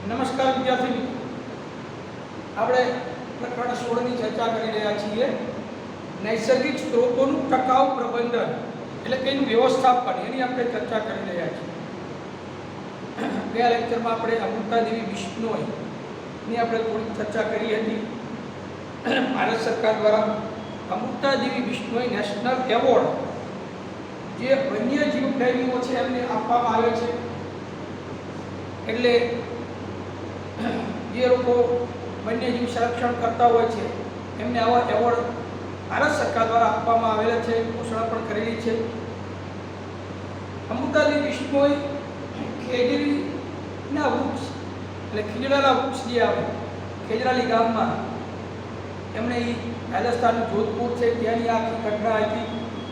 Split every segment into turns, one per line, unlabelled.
નમસ્કાર વિદ્યાર્થી મિત્રો, આપણે પ્રકરણ 16ની ચર્ચા કરી રહ્યા છીએ. નૈસર્ગિક સ્ત્રોતોનું ટકાઉ પ્રબંધન એટલે કે એનું વ્યવસ્થાપન, એની આપણે ચર્ચા કરી રહ્યા છીએ. ગયા લેક્ચરમાં આપણે અમૃતાદેવી બિશ્નોઈની આપણે થોડી ચર્ચા કરી હતી. ભારત સરકાર દ્વારા અમૃતાદેવી બિશ્નોઈ નેશનલ એવોર્ડ જે વન્યજીવ પ્રેમીઓ છે એમને આપવામાં આવે છે. એટલે જે લોકો વન્યજીવ સંરક્ષણ કરતા હોય છે એમને આવા એવોર્ડ ભારત સરકાર દ્વારા આપવામાં આવેલા છે, ઘોષણા પણ કરેલી છે. અમૃતાદેવી બિશ્નોઈ ખેજરીના વૃક્ષ એટલે ખીજડાના વૃક્ષ જે આવે ખેજરાલી ગામમાં, એમણે એ રાજસ્થાનનું જોધપુર છે ત્યાંની આખી ઘટના હતી.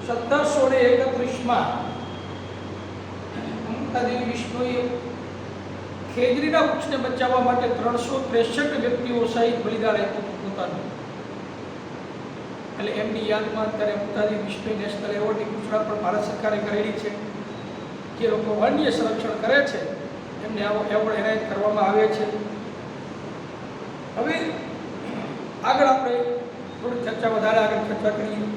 1731માં અમૃતાદેવી બિશ્નોઈએ ખેજરીના વૃક્ષને બચાવવા માટે 363 વ્યક્તિઓ સહિત બલિદાન આપ્યું હતું પોતાનું. એટલે એમની યાદમાં અત્યારે અમૃતાદેવી બિશ્નોઈ નેશનલ એવોર્ડની ઘોષણા પણ ભારત સરકારે કરેલી છે. જે લોકો વન્ય સંરક્ષણ કરે છે એમને આવો એવોર્ડ એનાયત કરવામાં આવે છે. હવે આગળ આપણે થોડી ચર્ચા વધારે આગળ ચર્ચા કરીએ.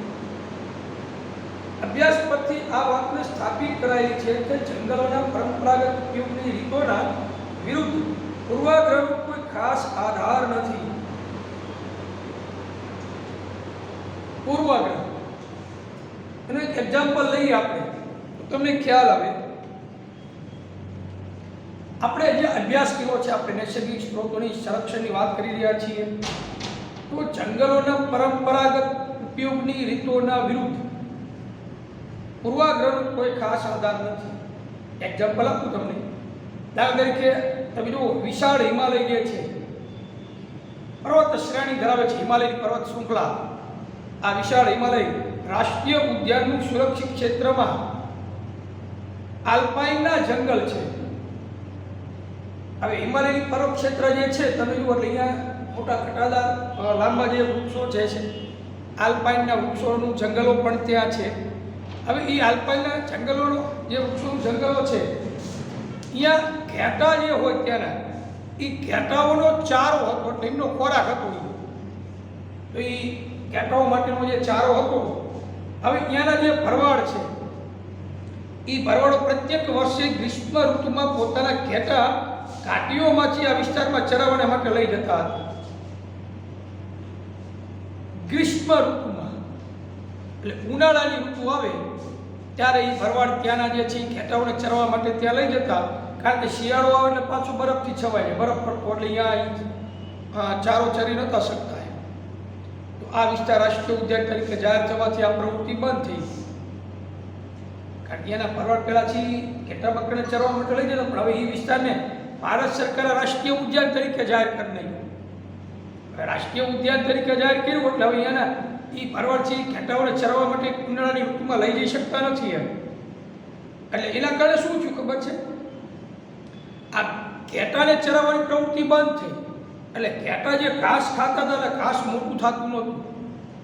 અભ્યાસ પરથી આ વાતને સ્થાપિત કરાયેલી છે કે જંગલોના પરંપરાગત ઉપયોગની રીતોના વિરુદ્ધ પૂર્વાગ્રહનો કોઈ ખાસ આધાર નથી. પૂર્વાગ્રહ એનું એક એક્ઝામ્પલ લઈએ આપણે તો તમને ખ્યાલ આવે. આપણે જે અભ્યાસ કર્યો છે, આપણે નૈસર્ગિક સ્ત્રોતોની સંરક્ષણની વાત કરી રહ્યા છીએ, તો જંગલોના પરંપરાગત ઉપયોગની રીતોના વિરુદ્ધ પૂર્વાગ્રહનો કોઈ ખાસ આધાર નથી. એક્ઝામ્પલ આપું તમને. દાખલા તરીકે તમે જુઓ, વિશાળ હિમાલય જે છે પર્વત શ્રેણી ધરાવે છે, હિમાલયની પર્વત શૃંખલા. આ વિશાળ હિમાલય રાષ્ટ્રીય ઉદ્યાનનું સુરક્ષિત ક્ષેત્રમાં આલ્પાઇનના જંગલ છે. હવે હિમાલયની પર્વત ક્ષેત્ર જે છે તમે જુઓ એટલે અહીંયા મોટા ઘટાદાર લાંબા જે વૃક્ષો છે આલ્પાઇનના વૃક્ષોનું જંગલો પણ ત્યાં છે. હવે એ આલ્પાઇનના જંગલોનો જે વૃક્ષોનું જંગલો છે અહીંયા ઘેટા જે હોય ત્યાંના એ ઘેટાઓનો ચારો હતો, એટલે એમનો ખોરાક હતો. તો એ ઘેટાઓ માટેનો જે ચારો હતો, હવે ત્યાંના જે ભરવાડ છે એ ભરવાડો પ્રત્યેક વર્ષે ગ્રીષ્મ ઋતુમાં પોતાના ઘેટા ઘાટીઓમાંથી આ વિસ્તારમાં ચરાવવા માટે લઈ જતા હતા. ગ્રીષ્મ ઋતુમાં એટલે ઉનાળાની ઋતુ આવે ત્યારે એ ભરવાડ ત્યાંના જે છે ઘેટાઓને ચરવા માટે ત્યાં લઈ જતા. કારણ કે શિયાળો આવે એટલે પાછું બરફથી છવાય, બરફ પડતો એટલે અહીંયા ચારો ચરી નહોતા શકતા. તો આ વિસ્તાર રાષ્ટ્રીય ઉદ્યાન તરીકે જાહેર થવાથી આ પ્રવૃત્તિ બંધ થઈ. કારણ કે એના ભરવાડ પહેલાંથી ઘેટા બકરીને ચરવા માટે લઈ જતા, પણ હવે એ વિસ્તારને ભારત સરકારે રાષ્ટ્રીય ઉદ્યાન તરીકે જાહેર કરી નાખ્યું. રાષ્ટ્રીય ઉદ્યાન તરીકે જાહેર કર્યું એટલે હવે એના એ ભરવાડથી ઘેટાઓને ચરવા માટે ઉનાળાની ઋતુમાં લઈ જઈ શકતા નથી એમ. એટલે એના કારણે શું થયું ખબર છે, આ ઘેટાને ચરાવવાની પ્રવૃત્તિ બંધ થઈ. એટલે ઘેટા જે ઘાસ ખાતા હતા એટલે ઘાસ મોટું થતું નહોતું.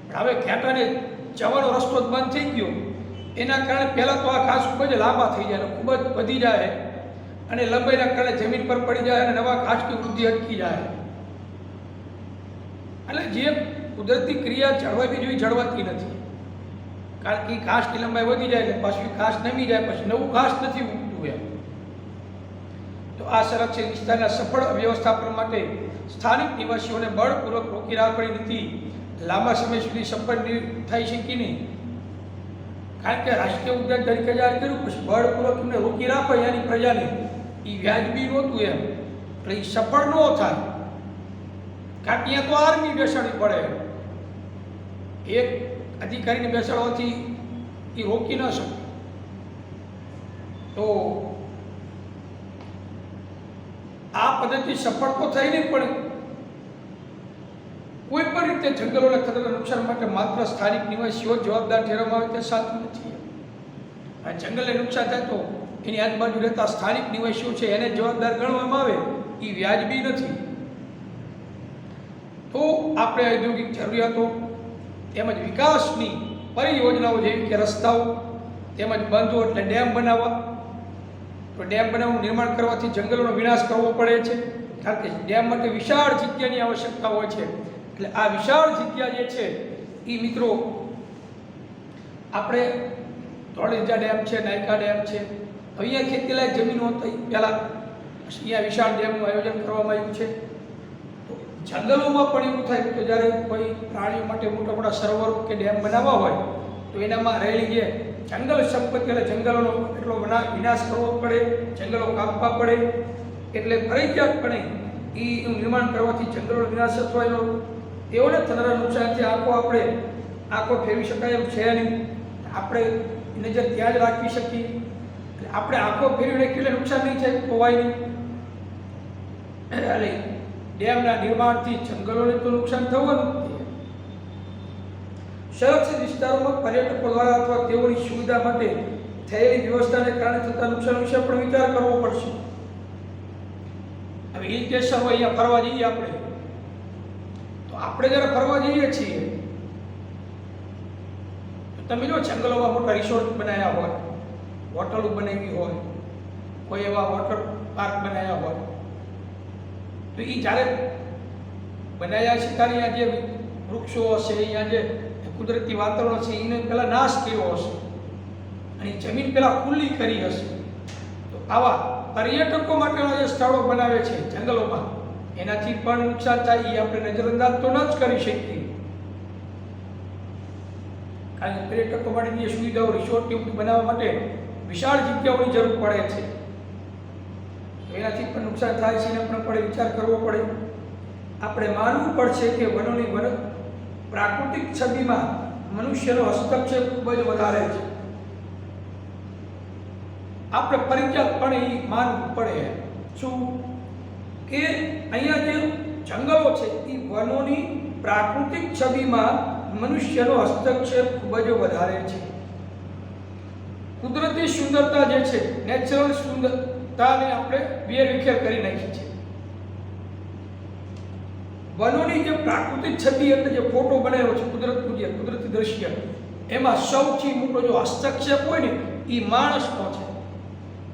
પણ હવે ઘેટાને જવાનો રસ્તો જ બંધ થઈ ગયો. એના કારણે પહેલાં તો આ ઘાસ ખૂબ જ લાંબા થઈ જાય, ખૂબ જ વધી જાય અને લંબાઈના કારણે જમીન પર પડી જાય અને નવા ઘાસની વૃદ્ધિ અટકી જાય. એટલે જે કુદરતી ક્રિયા જળવાવી જોઈએ જળવાતી નથી. કારણ કે ઘાસની લંબાઈ વધી જાય એટલે પાછું ઘાસ નમી જાય, પછી નવું ઘાસ નથી ઉગતું એમ. તો આ સંરક્ષિત વિસ્તારના સફળ વ્યવસ્થાપન માટે સ્થાનિક નિવાસીઓને બળપૂર્વક રોકી રાખવાની નીતિ લાંબા સમય સુધી સફળ થઈ શકી નહીં. કારણ કે રાષ્ટ્રીય ઉદ્યાન તરીકે જાહેર કર્યું, પછી બળપૂર્વક એમને રોકી રાખો એની પ્રજાને, એ વ્યાજબી નહોતું એમ. એટલે એ સફળ ન થાય. કારણ કે અહીંયા તો આર્મી બેસાડવી પડે. એક અધિકારીને બેસાડવાથી એ રોકી ન શકે. તો આ પદ્ધતિ સફળ તો થઈ નહીં, પણ કોઈ પણ રીતે જંગલોને થતા નુકસાન માટે માત્ર સ્થાનિક નિવાસીઓ જવાબદાર ઠેરવવામાં આવે તે સાચું નથી. આ જંગલને નુકસાન થાય તો એની આજુબાજુ રહેતા સ્થાનિક નિવાસીઓ છે એને જવાબદાર ગણવામાં આવે, એ વ્યાજબી નથી. તો આપણે ઔદ્યોગિક જરૂરિયાતો તેમજ વિકાસની પરિયોજનાઓ જેવી કે રસ્તાઓ તેમજ બંધો એટલે ડેમ બનાવવા, તો ડેમ બનાવવાનું નિર્માણ કરવાથી જંગલોનો વિનાશ કરવો પડે છે. કારણ કે ડેમ માટે વિશાળ જગ્યાની આવશ્યકતા હોય છે. એટલે આ વિશાળ જગ્યા જે છે એ મિત્રો આપણે તળેજા ડેમ છે, નાયકા ડેમ છે, અહીંયા ખેતીલાયક જમીનો હતી પહેલાં, અહીંયા વિશાળ ડેમનું આયોજન કરવામાં આવ્યું છે. તો જંગલોમાં પણ એવું થાય કે જ્યારે કોઈ પ્રાણીઓ માટે મોટા મોટા સરોવરો કે ડેમ બનાવવા હોય તો એનામાં રહેલી જે જંગલ સંપત્તિ એટલે જંગલોનો એટલો વિનાશ કરવો પડે, જંગલો કાપવા પડે. એટલે ફરજિયાતપણે એનું નિર્માણ કરવાથી જંગલોનો વિનાશ અથવા એનો તેઓને થનારા નુકસાનથી આંખો ફેરવી શકાય એમ છે નહીં. આપણે નજર ત્યાં જ રાખી શકીએ. આપણે આંખો ફેરવીને એટલે નુકસાન નહીં થાય, ખોવાય નહીં. એટલે ડેમના નિર્માણથી જંગલોને તો નુકસાન થવાનું. સંરક્ષિત વિસ્તારોમાં પર્યટકો દ્વારા અથવા તેઓની સુવિધા માટે થયેલી વ્યવસ્થાને કારણે થતા નુકસાન વિશે પણ વિચાર કરવો પડશે. હવે હિલ સ્ટેશન હોય અહીંયા ફરવા જઈએ આપણે, તો આપણે જ્યારે ફરવા જઈએ છીએ તમે જો જંગલોમાં મોટા રિસોર્ટ બનાવ્યા હોય, હોટલો બનાવી હોય, કોઈ એવા વોટર પાર્ક બનાવ્યા હોય, તો એ જ્યારે બનાવ્યા છે ત્યારે અહીંયા જે વૃક્ષો હશે, અહીંયા જે કુદરતી વાતાવરણ છે એને પહેલાં નાશ કર્યો હશે અને જમીન પહેલાં ખુલ્લી કરી હશે. તો આવા પર્યટકો માટેના જે સ્થળો બનાવે છે જંગલોમાં, એનાથી પણ નુકસાન થાય એ આપણે નજરઅંદાજ તો ન જ કરી શકીએ. કારણ કે પર્યટકો માટેની જે સુવિધાઓ રિસોર્ટ બનાવવા માટે વિશાળ જગ્યાઓની જરૂર પડે છે. તો એનાથી પણ નુકસાન થાય છે, એને પણ વિચાર કરવો પડે. આપણે માનવું પડશે કે વનોની પ્રાકૃતિક છબીમાં મનુષ્યનો હસ્તક્ષેપ ખૂબ જ વધારે છે. આપણે ફરજિયાતપણે એ માનવું પડે શું કે અહીંયા જે જંગલો છે એ વનોની પ્રાકૃતિક છબીમાં મનુષ્યનો હસ્તક્ષેપ ખૂબ જ વધારે છે. કુદરતી સુંદરતા જે છે, નેચરલ સુંદરતાને આપણે વેરવિખેર કરી નાખી છે. વનોની જે પ્રાકૃતિક છબી એટલે જે ફોટો બનાવ્યો છે કુદરતનું, જે કુદરતી દ્રશ્ય, એમાં સૌથી મોટો જો હસ્તક્ષેપ હોય ને એ માણસનો છે.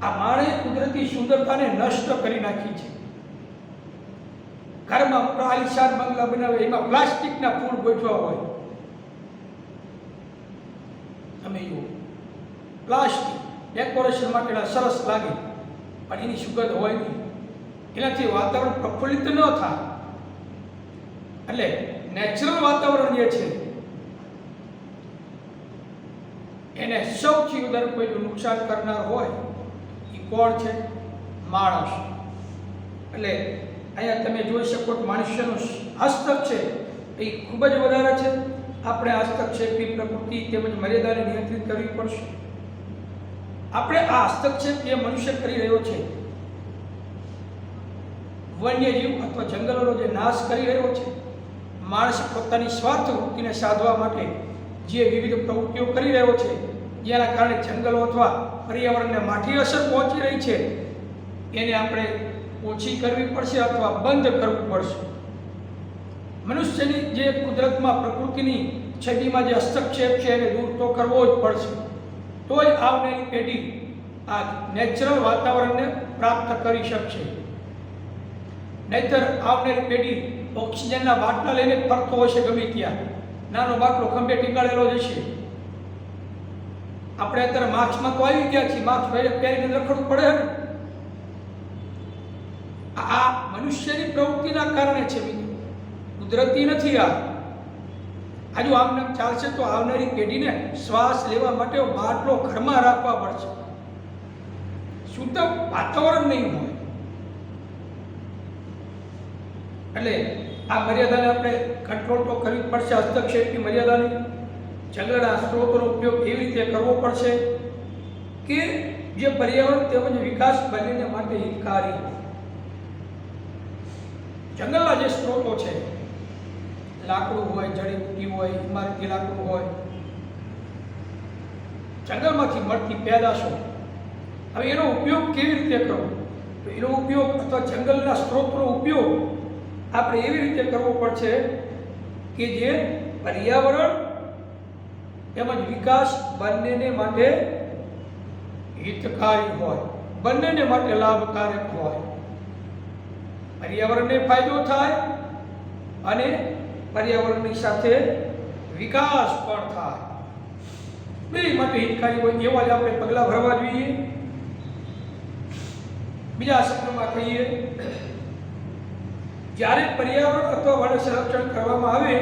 આ માણસે કુદરતી સુંદરતાને નષ્ટ કરી નાખી છે. ઘરમાં મોટા આલિશાન બંગલા બનાવે, એમાં પ્લાસ્ટિકના ફૂલ ગોઠવા હોય. તમે જુઓ, પ્લાસ્ટિક ડેકોરેશન માટેના સરસ લાગે પણ એની સુગંધ હોય નહીં, એનાથી વાતાવરણ પ્રફુલ્લિત ન થાય. એટલે નેચરલ વાતાવરણ જે છે એને સૌથી વધારે કોઈ નુકસાન કરનાર હોય એ કોણ છે? માણસ. એટલે અહીંયા તમે જોઈ શકો તો મનુષ્યનો હસ્તક્ષેપ એ ખૂબ જ વધારે છે. આપણે હસ્તક્ષેપની પ્રકૃતિ તેમજ મર્યાદાને નિયંત્રિત કરવી પડશે. આપણે આ હસ્તક્ષેપ જે મનુષ્ય કરી રહ્યો છે, વન્યજીવ અથવા જંગલોનો જે નાશ કરી રહ્યો છે, માણસ પોતાની સ્વાર્થ વૃત્તિને સાધવા માટે જે વિવિધ પ્રવૃત્તિઓ કરી રહ્યો છે, જેના કારણે જંગલો અથવા પર્યાવરણને માઠી અસર પહોંચી રહી છે, એને આપણે ઓછી કરવી પડશે અથવા બંધ કરવું પડશે. મનુષ્યની જે કુદરતમાં પ્રકૃતિની છબીમાં જે હસ્તક્ષેપ છે એને દૂર તો કરવો જ પડશે. તો જ આવનારી પેઢી આ નેચરલ વાતાવરણને પ્રાપ્ત કરી શકશે. નહીતર આવનારી પેઢી ઓક્સિજનના બાટલા લઈને ફરતો હશે ગમે ત્યાં, નાનો બાટલો ખંભે ટીંગાળેલો જ હશે. આપણે અત્યારે માસ્કમાં તો આવી ગયા છીએ, માસ્ક પહેરીને રખડવું પડે ને. આ મનુષ્યની પ્રવૃત્તિના કારણે છે, કુદરતી નથી. આજુ આમ ચાલશે તો આવનારી પેઢીને શ્વાસ લેવા માટે બાટલો ઘરમાં રાખવા પડશે. શુદ્ધ વાતાવરણ નહીં હોય. એટલે આ મર્યાદાને આપણે કંટ્રોલ તો કરવી પડશે, હસ્તક્ષેપની મર્યાદાને. જંગલના સ્ત્રોતોનો ઉપયોગ એવી રીતે કરવો પડશે કે જે પર્યાવરણ તેમજ વિકાસ બંનેને માટે હિતકારી. જંગલના જે સ્ત્રોતો છે, લાકડું હોય, જડીબુટ્ટી હોય, ઇમારતી લાકડું હોય, જંગલમાંથી મળતી પેદાશો, હવે એનો ઉપયોગ કેવી રીતે કરવો? તો એનો ઉપયોગ અથવા જંગલના સ્ત્રોતનો ઉપયોગ આપણે એવી રીતે કરવો પડશે કે જે પર્યાવરણ તેમજ વિકાસ બંનેને માટે હિતકારી હોય, બંનેને માટે લાભકારક હોય. પર્યાવરણને ફાયદો થાય અને પર્યાવરણની સાથે વિકાસ પણ થાય. બે માટે હિતકારી હોય એવા જ આપણે પગલાં ભરવા જોઈએ. બીજા શબ્દોમાં કહીએ, જ્યારે પર્યાવરણ અથવા વન સંરક્ષણ કરવામાં આવે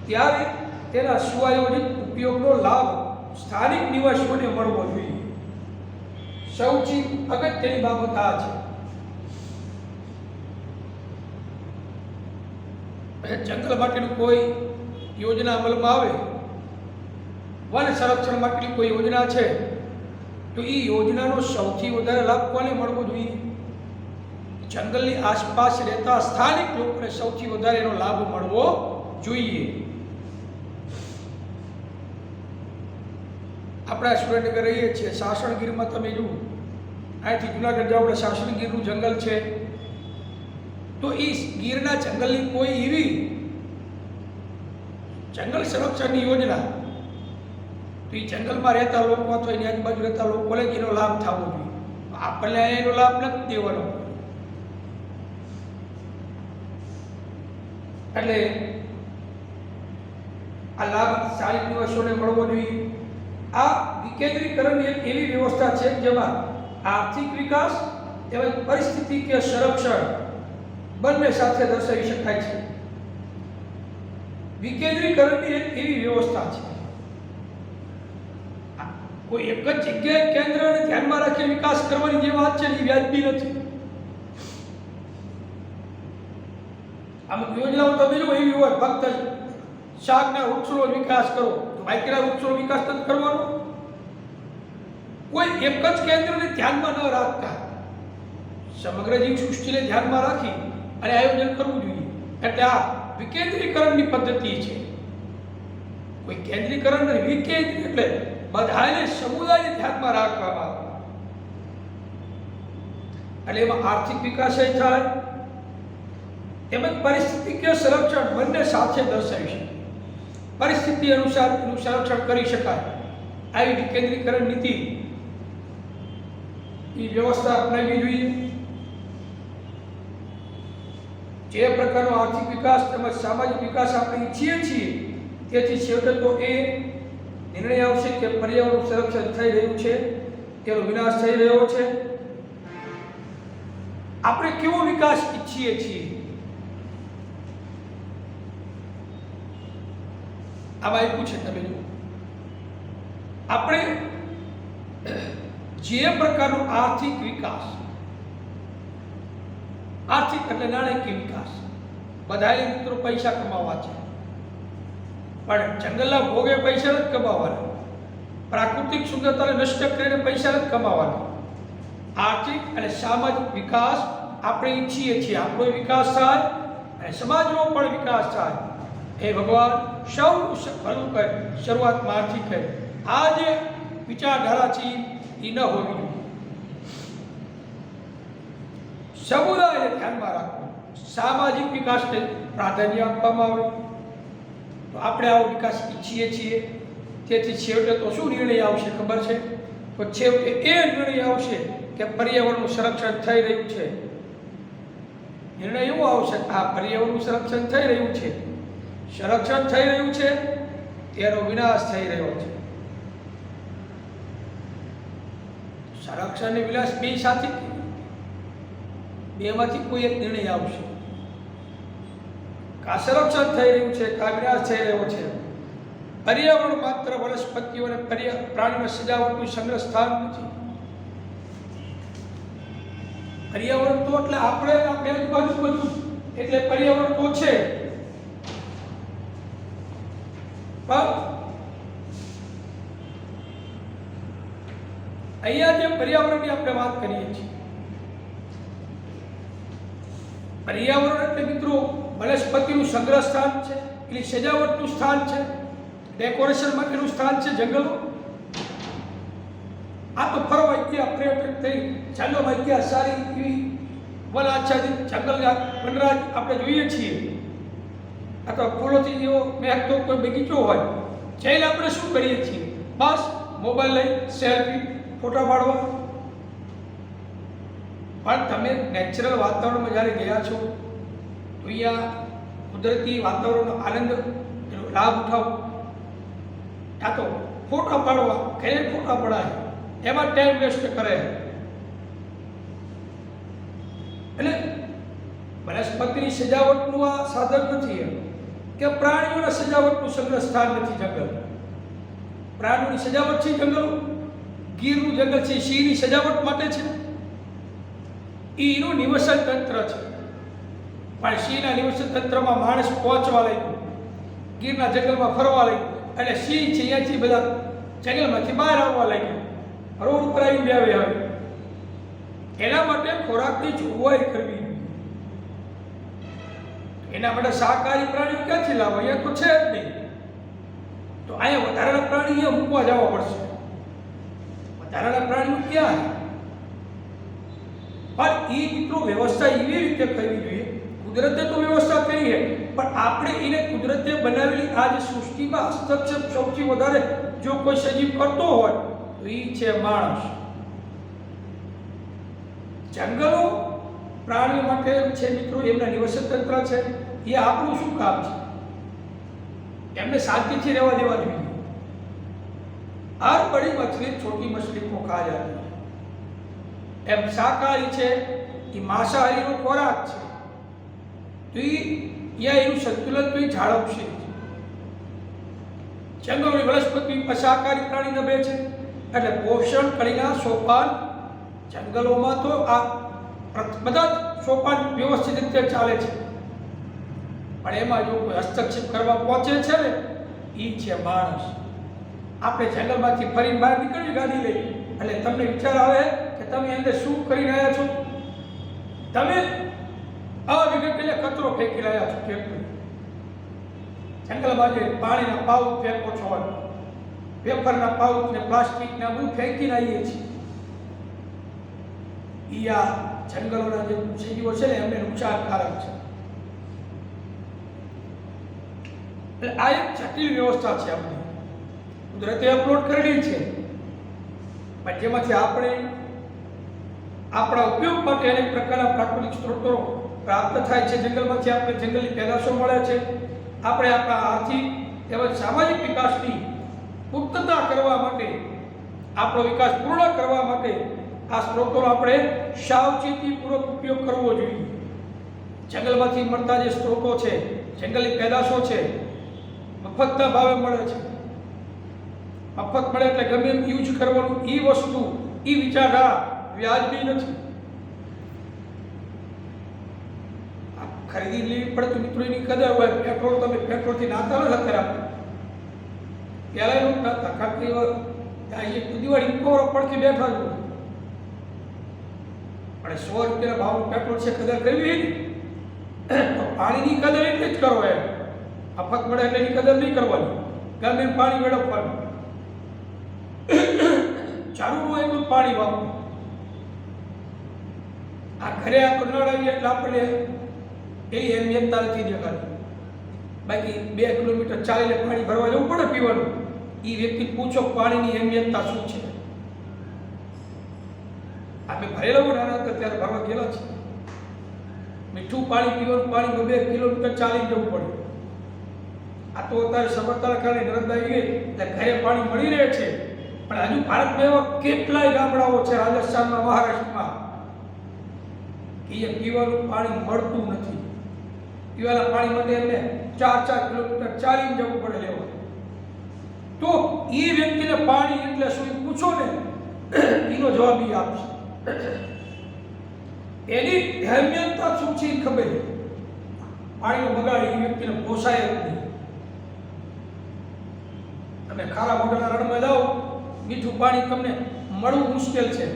ત્યારે તેના સુઆયોજિત ઉપયોગનો લાભ સ્થાનિક નિવાસીઓને મળવો જોઈએ. સૌથી અગત્યની બાબત આ છે. જંગલ માટેનું કોઈ યોજના અમલમાં આવે, વન સંરક્ષણ માટેની કોઈ યોજના છે, તો એ યોજનાનો સૌથી વધારે લાભ કોને મળવો જોઈએ? જંગલની આસપાસ રહેતા સ્થાનિક લોકોને સૌથી વધારે એનો લાભ મળવો જોઈએ. આપણા સુરેન્દ્રનગર રહીએ છીએ, સાસણગીરમાં તમે જુઓ, અહીંથી જુનાગઢ જાઓ એટલે સાસણગીરનું જંગલ છે. તો એ ગીરના જંગલની કોઈ એવી જંગલ સંરક્ષણની યોજના, તો એ જંગલમાં રહેતા લોકો અથવા એની આજુબાજુ રહેતા લોકોને એનો લાભ થવો જોઈએ. આપણને એનો લાભ નથી દેવાનો. એટલે આ લાભ સ્થાનિક નિવાસીઓને મળવો જોઈએ. આ વિકેન્દ્રીકરણની એક એવી વ્યવસ્થા છે જેમાં આર્થિક વિકાસ તેમજ પરિસ્થિતિકીય સંરક્ષણ બંને સાથે દર્શાવી શકાય છે. વિકેન્દ્રીકરણની એક એવી વ્યવસ્થા છે, કોઈ એક જ જગ્યાએ કેન્દ્રને ધ્યાનમાં રાખી વિકાસ કરવાની જે વાત છે એ વ્યાજબી નથી. અમુક યોજનાઓ તમે જો એવી હોય, ફક્ત શાકના વૃક્ષોનો વિકાસ કરો, તો બાકીના વૃક્ષોનો વિકાસ નથી કરવાનો. કોઈ એક જ કેન્દ્રને ધ્યાનમાં ન રાખતા સમગ્ર જીવસૃષ્ટિને ધ્યાનમાં રાખી અને આયોજન કરવું જોઈએ. એટલે આ વિકેન્દ્રીકરણની પદ્ધતિ છે. કોઈ કેન્દ્રીકરણ નહીં, વિકેન્દ્રી એટલે બધાને સમુદાયને ધ્યાનમાં રાખવામાં આવે. એટલે એમાં આર્થિક વિકાસ થાય તેમજ પરિસ્થિતિકીય સંરક્ષણ બંને સાથે દર્શાવી શકે. પરિસ્થિતિ અનુસાર એનું સંરક્ષણ કરી શકાય આવી વિકેન્દ્રીકરણ નીતિ એ વ્યવસ્થા અપનાવવી જોઈએ. જે પ્રકારનો આર્થિક વિકાસ તેમજ સામાજિક વિકાસ આપણે ઈચ્છીએ છીએ, તેથી છેવટે તો એ નિર્ણય આવશે કે પર્યાવરણનું સંરક્ષણ થઈ રહ્યું છે, તેનો વિનાશ થઈ રહ્યો છે. આપણે કેવો વિકાસ ઈચ્છીએ છીએ, આમાં એવું છે. તમે જુઓ, આપણે જે પ્રકારનો આર્થિક વિકાસ, આર્થિક એટલે નાણાકીય વિકાસ, બધાએ મિત્રો પૈસા કમાવા છે, પણ જંગલના ભોગે પૈસા નથી કમાવાના, પ્રાકૃતિક સુંદરતાને નષ્ટ કરીને પૈસા નથી કમાવાના. આર્થિક અને સામાજિક વિકાસ આપણે ઈચ્છીએ છીએ, આપણો વિકાસ થાય અને સમાજનો પણ વિકાસ થાય. એ ભગવાન સૌનું ભલું કરે, શરૂઆતમાં આર્થિક કરે. આ જે વિચારધારા છે એ ન હોવી જોઈએ. સમુદાયને ધ્યાનમાં રાખવું, સામાજિક વિકાસને પ્રાધાન્ય આપવામાં આવે. તો આપણે આવો વિકાસ ઈચ્છીએ છીએ, તેથી છેવટે તો શું નિર્ણય આવશે ખબર છે? તો છેવટે એ નિર્ણય આવશે કે પર્યાવરણનું સંરક્ષણ થઈ રહ્યું છે. નિર્ણય એવો આવશે, આ પર્યાવરણનું સંરક્ષણ થઈ રહ્યું છે, સંરક્ષણ થઈ રહ્યું છે, તેનો વિનાશ થઈ રહ્યો છે. સંરક્ષણ અને વિનાશ બે સાથે, બેમાંથી કોઈ એક નિર્ણય આવશે. કા સંરક્ષણ થઈ રહ્યું છે, કા વિનાશ થઈ રહ્યો છે. પર્યાવરણ માત્ર વનસ્પતિઓ અને પ્રાણીઓના સજાવટનું સંગ્રહ સ્થાન નથી. પર્યાવરણ તો એટલે આપણે આજુબાજુ બધું, એટલે પર્યાવરણ તો છે. પણ અહીંયા જે પર્યાવરણની આપણે વાત કરીએ છીએ, પર્યાવરણ એટલે મિત્રો વનસ્પતિનું સંગ્રહ સ્થાન છે, એની સજાવટનું સ્થાન છે, ડેકોરેશન માટેનું સ્થાન છે જંગલો. આ તો ફરવા ગયા, પર્યટક થઈ જંગલમાં ગયા, સારી એવી વન આચ્છાદિત જંગલ વનરાજ આપણે જોઈએ છીએ. અથવા ફૂલોથી જેવો મહેકતો કોઈ બગીચો હોય, જઈને આપણે શું કરીએ છીએ? બસ મોબાઈલ લઈ સેલ્ફી, ફોટા પાડવા. પણ તમે નેચરલ વાતાવરણમાં જ્યારે ગયા છો તો અહીંયા કુદરતી વાતાવરણનો આનંદ એનો લાભ ઉઠાવો. આ તો ફોટા પાડવા ઘરે ફોટા પડાય એમાં ટાઈમ વેસ્ટ કરે. એટલે વનસ્પતિની સજાવટનું આ સાધન નથી કે પ્રાણીઓના સજાવટનું સંગ્રહ સ્થાન નથી જંગલ. પ્રાણીઓની સજાવટ છે જંગલો. ગીરનું જંગલ છે સિંહની સજાવટ માટે છે, એનું નિવસન તંત્ર છે. પણ સિંહના નિવસન તંત્રમાં માણસ પહોંચવા લાગ્યો, ગીરના જંગલમાં ફરવા લાગ્યો, એટલે સિંહ છે અહીંયાથી બધા જંગલમાંથી બહાર આવવા લાગ્યો, રોડ ઉપર આવીને બેવે આવે. એના માટે ખોરાકની જોગવાઈ કરવી. એના માટે શાકાહારી પ્રાણીઓ ક્યાંથી લાવવા? અહીંયા તો છે જ નહીં. તો અહીંયા વધારાના પ્રાણી અહીંયા મૂકવા જવા પડશે. વધારાના પ્રાણીઓ ક્યાં? પણ એ મિત્રો વ્યવસ્થા એવી રીતે કરવી જોઈએ. કુદરતે તો વ્યવસ્થા કરી છે, પણ આપણે એને કુદરતે બનાવેલી આ જે સૃષ્ટિમાં હસ્તક્ષેપ સૌથી વધારે જો કોઈ સજીવ કરતો હોય તો એ છે માણસ. જંગલો પ્રાણીઓ માટે છે મિત્રો, એમના નિવસન તંત્ર છે. એ આપણું શું કામ છે? એમને શાંતિથી રહેવા દેવા જોઈએ. हर बड़ी मछली छोटी मछली को खा जाती है. एम शाकाहारी છે એ માંસાહારીનો ખોરાક છે, તો એનું સંતુલન તો એ જાળવશે. જંગલોની વનસ્પતિ અશાકાહારી પ્રાણી નભે છે, એટલે પોષણ કળીના સોપાન જંગલોમાં તો આ બધા જ સોપાન વ્યવસ્થિત રીતે ચાલે છે. પણ એમાં જો કોઈ હસ્તક્ષેપ કરવા પહોંચે છે ને, એ છે માણસ. આપણે જંગલમાંથી ફરીને બહાર નીકળી ગાડી લઈ એટલે તમને વિચાર આવે કે તમે અંદર શું કરી રહ્યા છો? તમે અવિગતેલે કચરો ફેંકી રહ્યા છો. જંગલમાં જે પાણીના પાઉચ ફેંકો છો, વેફરના પાઉચ ને પ્લાસ્ટિકના બધું ફેંકીને આવીએ છીએ. એ આ જંગલોના જે સજીવો છે ને એમને નુકસાનકારક છે. એટલે આ એક જટિલ વ્યવસ્થા છે. આપણી કુદરતે અપલોડ કરેલી છે, પણ જેમાંથી આપણે આપણા ઉપયોગ માટે અનેક પ્રકારના પ્રાકૃતિક સ્ત્રોતો પ્રાપ્ત થાય છે. જંગલમાંથી આપણે જંગલની પેદાશો મળે છે. આપણે આપણા આર્થિક તેમજ સામાજિક વિકાસની પૂર્તતા કરવા માટે, આપણો વિકાસ પૂર્ણ કરવા માટે આ સ્ત્રોતોનો આપણે સાવચેતીપૂર્વક ઉપયોગ કરવો જોઈએ. જંગલમાંથી મળતા જે સ્ત્રોતો છે, જંગલની પેદાશો છે, મફતના ભાવે મળે છે. મફત મળે એટલે ગમે એમ યુઝ કરવાનું, એ વસ્તુ, એ વિચારધારા વ્યાજબી નથી. ખરીદી લેવી પડે તો મિત્રો એની કદર હોય. પેટ્રોલ તમે પેટ્રોલથી નાતા ન અત્યારે પહેલા એવું નતા, કારણ કે દિવાળી કોરો પડખી બેઠા જ હોય. પણ 100 રૂપિયાના ભાવનું પેટ્રોલ છે, કદર કરવી તો પાણીની કદર એટલે જ કરો. એમ મફત મળે એટલે એની કદર નહીં કરવાની, ગમે એમ પાણી વેડફવાનું. જરૂર હોય એટલું પાણી વાપરું. આ ઘરે આ નળ આવી એટલે આપણે એની અહેમિયતતા નથી દેખાતી. બાકી 2 કિલોમીટર ચાલીને પાણી ભરવા જવું પડે પીવાનું. એ વ્યક્તિ પૂછો પાણીની અહેમિયતતા શું છે. આપણે ભરેલા નાના હતા ત્યારે ભરવા ગયેલા છે. મીઠું પાણી પીવાનું પાણી 2 કિલોમીટર ચાલીને જવું પડે. આ તો અત્યારે સમર્થના કારણે નર્મદા આવી ગઈ એટલે ઘરે પાણી મળી રહે છે. પણ હજુ ભારતમાં એવા કેટલાય ગામડાઓ છે, રાજસ્થાનમાં, મહારાષ્ટ્રમાં, કે એ પીવાનું પાણી મળતું નથી. પીવાના પાણી માટે એમને 4-4 કિલોમીટર ચાલીને જવું પડે લેવા. તો એ વ્યક્તિને પાણી એટલે શું પૂછો ને, એનો જવાબ એ આપશે. એની અહેમિયતતા શું છે ખબર છે. પાણીનો બગાડ એ વ્યક્તિને પોસાય જ નહીં. તમે ખારા મોઢાના રણમાં જાઓ, મીઠું પાણી તમને મળવું મુશ્કેલ છે.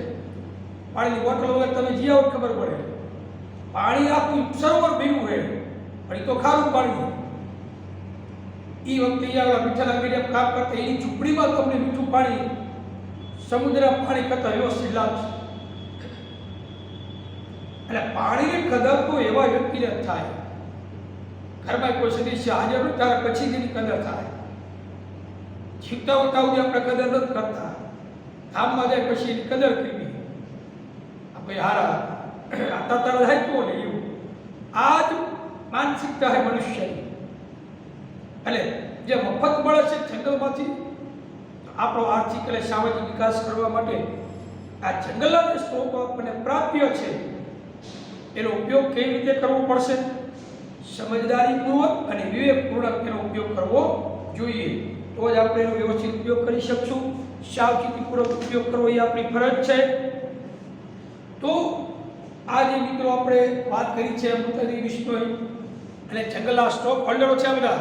પાણીની બોટલ વગર તમે જીવો ખબર પડે. પાણી આખું સરોવર ભીનું હોય, પણ એ તો ખારું પાણી. એ વખતે મીઠાના મીડિયમ કામ કરતા એની ઝૂંપડીમાં તમને મીઠું પાણી સમુદ્રના પાણી કરતા વ્યવસ્થિત લાગશે. એટલે પાણીની કદર તો એવા વ્યક્તિને થાય. ઘરમાં કોઈ સદસ્ય હાજર હોય ત્યારે પછી તેની કદર થાય. જીવતા હોતા સુધી આપણે કદર નથી કરતા. કામમાં જાય પછી એની કદર કરવી. આપણે હારા આતા તારા થાય તો ને એવું આ જ માનસિકતા છે મનુષ્યની. એટલે જે મફત મળે છે જંગલમાંથી આપણો આર્થિક અને સામાજિક વિકાસ કરવા માટે આ જંગલના જે સ્ત્રોતો આપણને પ્રાપ્ય છે એનો ઉપયોગ કેવી રીતે કરવો પડશે? સમજદારીપૂર્વક અને વિવેકપૂર્વક એનો ઉપયોગ કરવો જોઈએ. તો જ આપણે એનો વ્યવસ્થિત ઉપયોગ કરી શકશું. સાવચેતીપૂર્વક ઉપયોગ કરવો એ આપણી ફરજ છે. તો આજે મિત્રો આપણે વાત કરી છે અમૃતાજી વિષયની અને જંગલના સ્ટોક હોલ્ડરો છે. બધા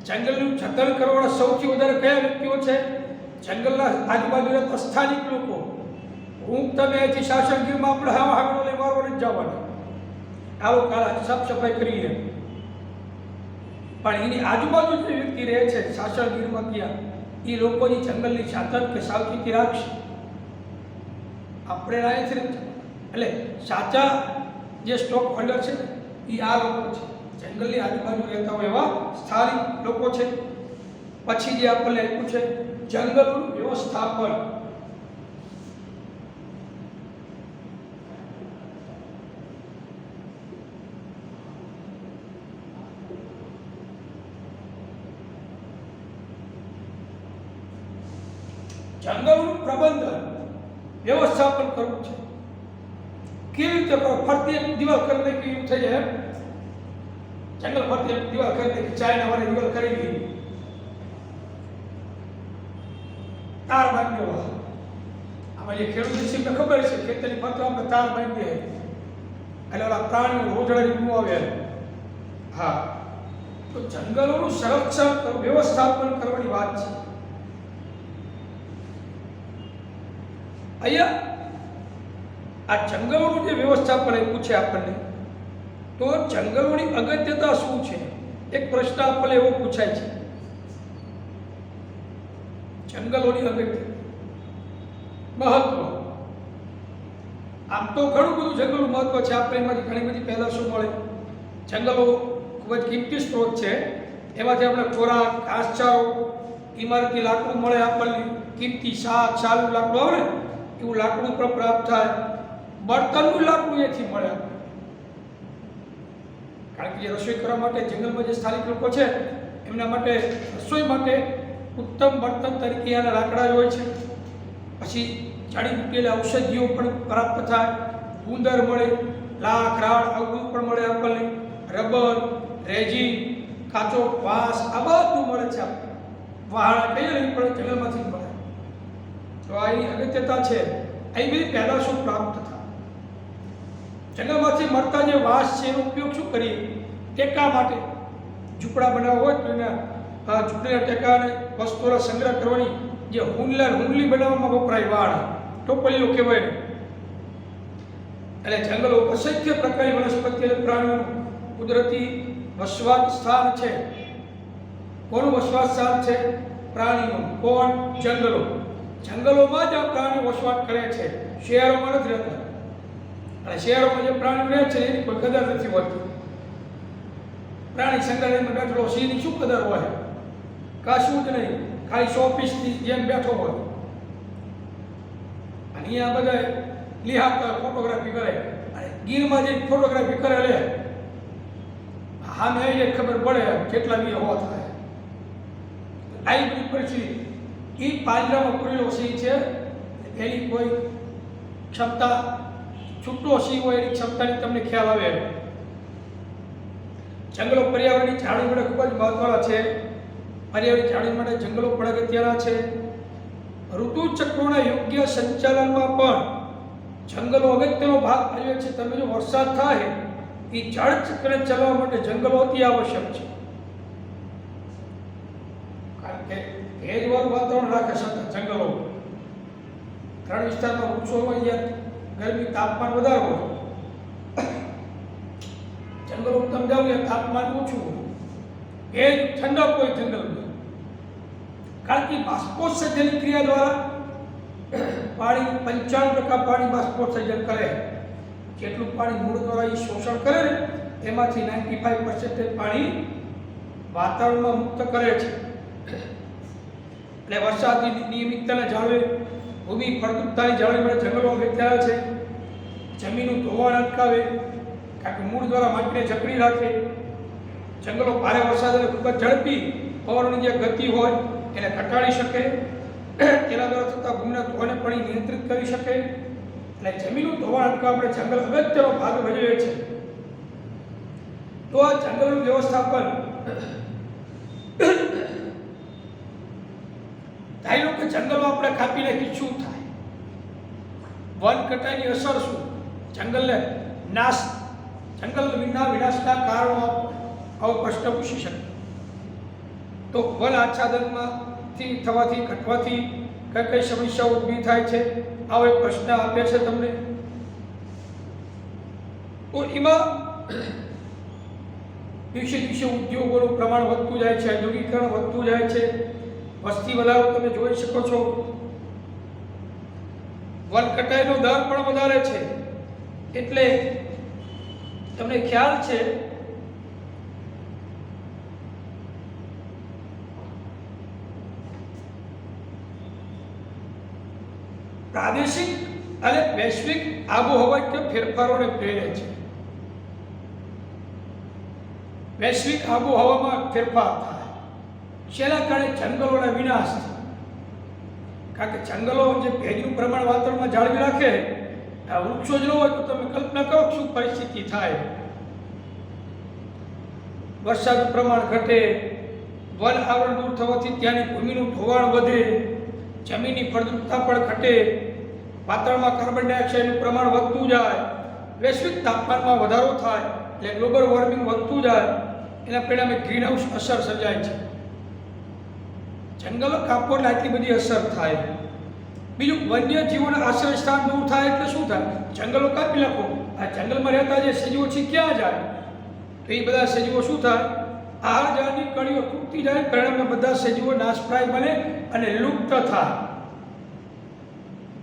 જંગલનું જતન કરવાના સૌથી વધારે કયા વ્યક્તિઓ છે? જંગલના આજુબાજુના સ્થાનિક લોકો. હું તમે અહીંથી શાસનગીરમાં આપણે હાવડો લઈ મારવા નથી જવાના, આવો કાળા સાફ સફાઈ કરીએ, પણ એની આજુબાજુ જે વ્યક્તિ રહે છે શાસનગીરમાં ત્યાં એ લોકોની જંગલની સાધન કે સાવચેતી રાખશે. આપણે રહે છે એટલે સાચા જે સ્ટોક હોલ્ડર છે એ આ લોકો છે, જંગલની આજુબાજુ રહેતા હોય એવા સ્થાનિક લોકો છે. પછી જે આપણને આપ્યું છે જંગલનું વ્યવસ્થાપન. જંગલનું પ્રબંધન વ્યવસ્થાપન કરવું છે. કેવી રીતે કરો? ફરતી એક દિવાલ કરી દે કેવું થઈ જાય? જંગલ ફરતી એક દિવાલ કરી દે, ચાઇના વાળી દિવાલ કરી દીધી, તાર બાંધી દેવા. આમાં જે ખેડૂત છે ખબર છે ખેતરની ફરતે આપણે તાર બાંધી દે એટલે ઓલા પ્રાણીઓ રોજડાની ન આવે. હા, તો જંગલોનું સંરક્ષણ વ્યવસ્થાપન કરવાની વાત છે. અહીંયા આ જંગલોનું જે વ્યવસ્થાપન આપ્યું છે આપણને, તો જંગલોની અગત્યતા શું છે? એક પ્રશ્ન આપણને એવો પૂછાય છે, જંગલોની અગત્યતા મહત્વ. આમ તો ઘણું બધું જંગલનું મહત્વ છે. આપણે એમાંથી ઘણી બધી પેદાશો મળે. જંગલો ખૂબ જ કિંમતી સ્ત્રોત છે. એમાંથી આપણે ખોરાક, ઘાસચારો, ઇમારતી લાકડું મળે આપણને. કિંમતી શાક, સારું લાકડું આવે ને એવું લાકડું પણ પ્રાપ્ત થાય. બળતણનું લાકડું એથી મળે. કારણ કે જે રસોઈ કરવા માટે જંગલમાં જે સ્થાનિક લોકો છે એમના માટે રસોઈ માટે ઉત્તમ બળતણ તરીકે આના લાકડા હોય છે. પછી જડીબુટ્ટી ઔષધિઓ પણ પ્રાપ્ત થાય. ગુંદર મળે, લાખ, રાળ આવું પણ મળે આપણને. રબર, રેઝિન, કાચો વાંસ આ બધું મળે છે. આપણે વહાણ કહીએ ને પણ જંગલમાંથી જ મળે. તો આ એની અગત્યતા છે. અહીં બધી પેદાશો પ્રાપ્ત થાય. જંગલમાંથી મળતા જે વાંસ છે એનો ઉપયોગ શું કરીએ? ટેકા માટે. ઝૂંપડા બનાવવા હોય તો એના ઝૂંપડીના ટેકાને વસ્તુઓનો સંગ્રહ કરવાની જે હુંડલી બનાવવામાં વપરાય વાળ, ટોપલીઓ કહેવાય ને. એટલે જંગલો અસંખ્ય પ્રકારની વનસ્પતિ અને પ્રાણીઓનું કુદરતી વસવાટ સ્થાન છે. કોનું વસવાટ સ્થાન છે? પ્રાણીઓ. કોણ? જંગલો. જંગલોમાં જ આ પ્રાણીઓ વસવાટ કરે છે, શહેરોમાં નથી રહેતા. અને શહેરોમાં જે પ્રાણીઓ રહે છે એની કોઈ કદર નથી હોતી. પ્રાણી સંગ્રહાલયમાં બેઠેલો છે એની શું કદર હોય? કશું જ નહીં, ખાલી 100 પીસની જેમ બેઠો હોય. અને અહીંયા બધા લિહાતા ફોટોગ્રાફી કરે. અને ગીરમાં જે ફોટોગ્રાફી કરે લે હા મેં એ ખબર પડે કેટલા બી હોવા થાય. લાઈવ પરિસ્થિતિ એ પાંજરામાં પૂરેલો સિંહ છે, એની કોઈ ક્ષમતા છૂટો સિંહ હોય એની ક્ષમતાની તમને ખ્યાલ આવે. જંગલો પર્યાવરણની જાળવણી માટે ખૂબ જ મહત્વના છે. પર્યાવરણની જાળવણી માટે જંગલો પણ અગત્યના છે. ઋતુચક્રોના યોગ્ય સંચાલનમાં પણ જંગલો અગત્યનો ભાગ ભજવે છે. તમે જો વરસાદ થાય એ જળચક્ર ચલાવવા માટે જંગલો અતિ આવશ્યક છે. કારણ કે ભેજવાળું વાતાવરણ રાખે સતત જંગલો. ત્રણ વિસ્તારમાં વૃક્ષો હોય જ્યાં ગરમી તાપમાન વધારે હોય, જંગલો તમે જાઓ ત્યાં તાપમાન ઓછું હોય, ભેજ ઠંડક હોય જંગલમાં. કારણ કે બાષ્પોત્સર્જનની ક્રિયા દ્વારા પાણી 95% પાણી બાષ્પોત્સર્જન કરે. જેટલું પાણી મૂળ દ્વારા એ શોષણ કરે ને એમાંથી 95% પાણી વાતાવરણમાં મુક્ત કરે છે. એટલે વરસાદની નિયમિતતાને જાળવે, ભૂમિ ફળદ્રુપતાની જાળવણી માટે જંગલો અગત્યના છે. જમીનનું ધોવાણ અટકાવે, કારણ કે મૂળ દ્વારા માટીને જકડી રાખે, જંગલો ભારે વરસાદ અને ખૂબ જ ઝડપી પવનની જે ગતિ હોય એને ઘટાડી શકે, તેના દ્વારા થતા ભૂમિના ધોવાણને પણ નિયંત્રિત કરી શકે. એટલે જમીનનું ધોવાણ અટકાવવા માટે જંગલ અગત્યનો ભાગ ભજવે છે. તો આ જંગલનું વ્યવસ્થાપન ધારી લો કે જંગલો આપણે કાપી નાખી, શું થાય? વન કટાઈની અસર શું? જંગલને નાશ, જંગલના વિનાશના કારણો આવો પ્રશ્ન પૂછી શકે. તો વન આચ્છાદનમાંથી થવાથી ઘટવાથી કઈ કઈ સમસ્યાઓ ઊભી થાય છે, આવો એક પ્રશ્ન આપે છે તમને. તો એમાં દિવસે દિવસે ઉદ્યોગોનું પ્રમાણ વધતું જાય છે, ઔદ્યોગિકરણ વધતું જાય છે, વસ્તી વધારો તમે જોઈ શકો છો. વન કટાઈનો દર પણ વધારે છે. એટલે તમને ખ્યાલ છે પ્રાદેશિક અને વૈશ્વિક આબોહવા ફેરફારોને પ્રેરે છે. વૈશ્વિક આબોહવામાં ફેરફાર થાય, શેના કારણે? જંગલોના વિનાશ. કારણ કે જંગલો જે ભેજનું પ્રમાણ વાતાવરણમાં જાળવી રાખે, આ વૃક્ષો જ ન હોય તો તમે કલ્પના કરો શું પરિસ્થિતિ થાય. વરસાદનું પ્રમાણ ઘટે, વન આવરણ દૂર થવાથી ત્યાંની ભૂમિનું ધોવાણ વધે, જમીનની ફળદ્રુપતા પણ ઘટે, વાતાવરણમાં કાર્બન ડાયોક્સાઇડનું પ્રમાણ વધતું જાય, વૈશ્વિક તાપમાનમાં વધારો થાય, એટલે ગ્લોબલ વોર્મિંગ વધતું જાય. એના પરિણામે ગ્રીન હાઉસ અસર સર્જાય છે. જંગલો કાપો એટલે આટલી બધી અસર થાય. બીજું, વન્ય જીવોના આશ્રય સ્થાન દૂર થાય એટલે શું થાય? જંગલો કાપી નાખો, આ જંગલમાં રહેતા જે સજીવો છે ક્યાં જાય? તો એ બધા સજીવો શું થાય? આહાર જાળની કળીઓ તૂટતી જાય, પરિણામે બધા સજીવો નાશપ્રાય બને અને લુપ્ત થાય.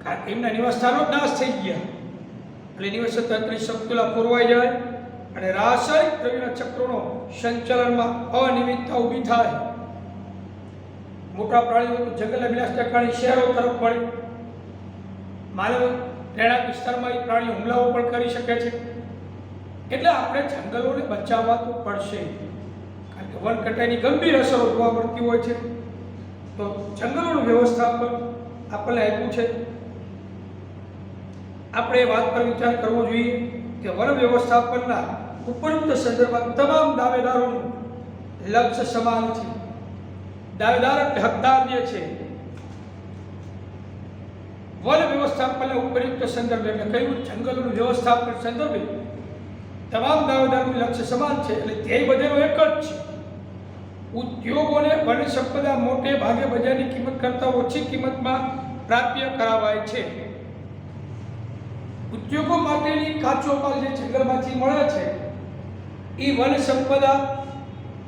કારણ કે એમના નિવાસસ્થાનો નાશ થઈ ગયા, એટલે નિવાસ તંત્રની સમતુલા ખોરવાઈ જાય અને રાસાયણિક દ્રવ્યના ચક્રોનો સંચાલનમાં અનિયમિતતા ઊભી થાય. મોટા પ્રાણીઓ તો જંગલના વિનાશના કારણે શહેરો તરફ વળે, માનવ રહેણાંક વિસ્તારમાં એ પ્રાણીઓ હુમલાઓ પણ કરી શકે છે. એટલે આપણે જંગલોને બચાવવા તો પડશે, કારણ કે વન કટાઈની ગંભીર અસરો જોવા મળતી હોય છે. તો જંગલોનું વ્યવસ્થાપન આપણને આપ્યું છે. આપણે એ વાત પર વિચાર કરવો જોઈએ કે વન વ્યવસ્થાપનના ઉપયુક્ત સંદર્ભમાં તમામ દાવેદારોનું લક્ષ્ય સમાન છે. દાવેદાર એટલે હકદાર જે છે, વન વ્યવસ્થાપનના ઉપયુક્ત સંદર્ભે એટલે કયું? જંગલોનું વ્યવસ્થાપન સંદર્ભે તમામ દાવેદારોનું લક્ષ્ય સમાન છે. એટલે ધ્યેય બધેનો એક જ છે. ઉદ્યોગોને વન સંપદા મોટે ભાગે બજારની કિંમત કરતાં ઓછી કિંમતમાં પ્રાપ્ય કરાવાય છે. ઉદ્યોગો માટેની કાચો માલ જે જંગલમાંથી મળે છે એ વન સંપદા